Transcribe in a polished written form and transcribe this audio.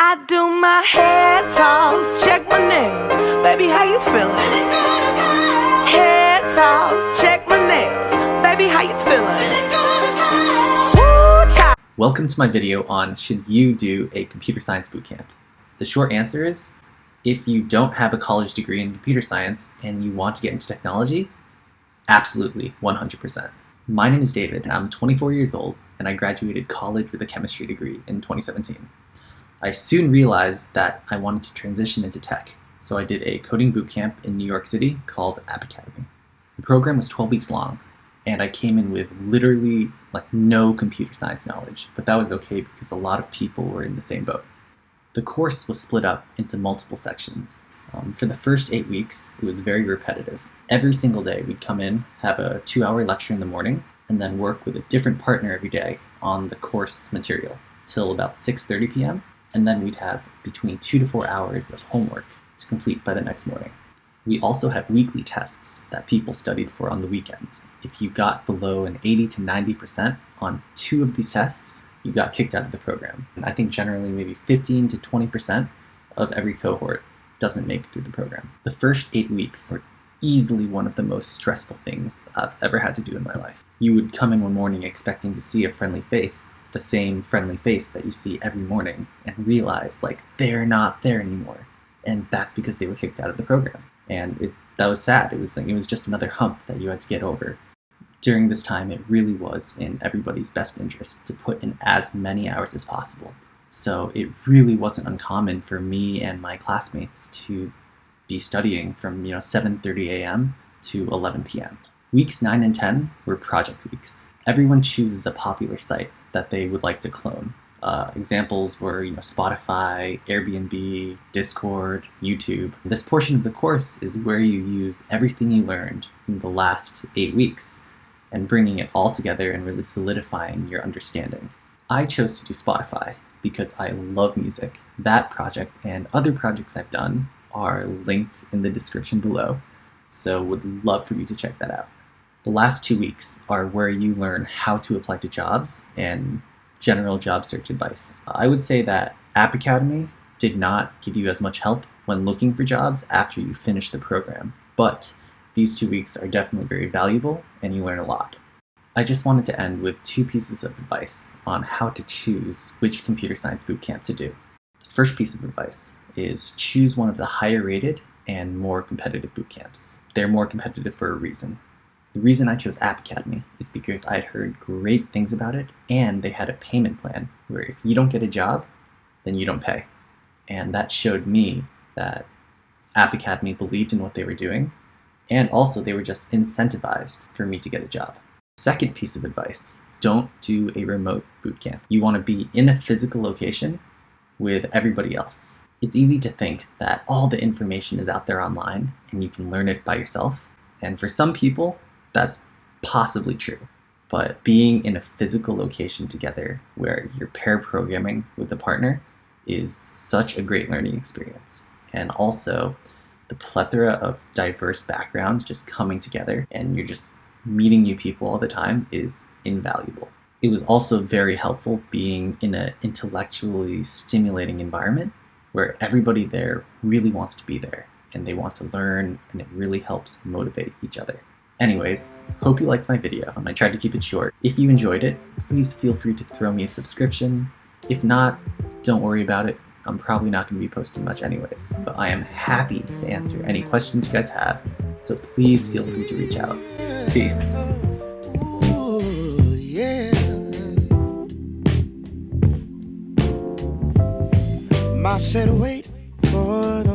I do my hair toss, check my nails. Baby, how you feeling? Hair toss, check my nails. Baby, how you feeling? Welcome to my video on should you do a computer science bootcamp. The short answer is, if you don't have a college degree in computer science and you want to get into technology, absolutely, 100%. My name is David, and I'm 24 years old, and I graduated college with a chemistry degree in 2017. I soon realized that I wanted to transition into tech, so I did a coding bootcamp in New York City called App Academy. The program was 12 weeks long, and I came in with literally no computer science knowledge, but that was okay because a lot of people were in the same boat. The course was split up into multiple sections. For the first 8 weeks, it was very repetitive. Every single day we'd come in, have a 2-hour lecture in the morning, and then work with a different partner every day on the course material till about 6:30 p.m. And then we'd have between 2 to 4 hours of homework to complete by the next morning. We also had weekly tests that people studied for on the weekends. If you got below an 80 to 90% on 2 of these tests, you got kicked out of the program. And I think generally maybe 15 to 20% of every cohort doesn't make it through the program. The first 8 weeks were easily one of the most stressful things I've ever had to do in my life. You would come in one morning expecting to see a friendly face, the same friendly face that you see every morning, and realize they're not there anymore. And that's because they were kicked out of the program. And that was sad. It was just another hump that you had to get over. During this time, it really was in everybody's best interest to put in as many hours as possible. So it really wasn't uncommon for me and my classmates to be studying from 7:30 a.m. to 11 p.m. Weeks 9 and 10 were project weeks. Everyone chooses a popular site that they would like to clone. Examples were Spotify, Airbnb, Discord, YouTube. This portion of the course is where you use everything you learned in the last 8 weeks and bringing it all together and really solidifying your understanding. I chose to do Spotify because I love music. That project and other projects I've done are linked in the description below, so would love for you to check that out. The last 2 weeks are where you learn how to apply to jobs and general job search advice. I would say that App Academy did not give you as much help when looking for jobs after you finish the program, but these 2 weeks are definitely very valuable and you learn a lot. I just wanted to end with 2 pieces of advice on how to choose which computer science bootcamp to do. The first piece of advice is choose one of the higher rated and more competitive bootcamps. They're more competitive for a reason. The reason I chose App Academy is because I had heard great things about it, and they had a payment plan where if you don't get a job, then you don't pay. And that showed me that App Academy believed in what they were doing, and also they were just incentivized for me to get a job. Second piece of advice, don't do a remote bootcamp. You want to be in a physical location with everybody else. It's easy to think that all the information is out there online and you can learn it by yourself. And for some people, that's possibly true. But being in a physical location together where you're pair programming with a partner is such a great learning experience. And also, the plethora of diverse backgrounds just coming together and you're just meeting new people all the time is invaluable. It was also very helpful being in an intellectually stimulating environment where everybody there really wants to be there and they want to learn, and it really helps motivate each other. Anyways, hope you liked my video, and I tried to keep it short. If you enjoyed it, please feel free to throw me a subscription. If not, don't worry about it. I'm probably not going to be posting much anyways, but I am happy to answer any questions you guys have, so please feel free to reach out. Peace. I said wait for the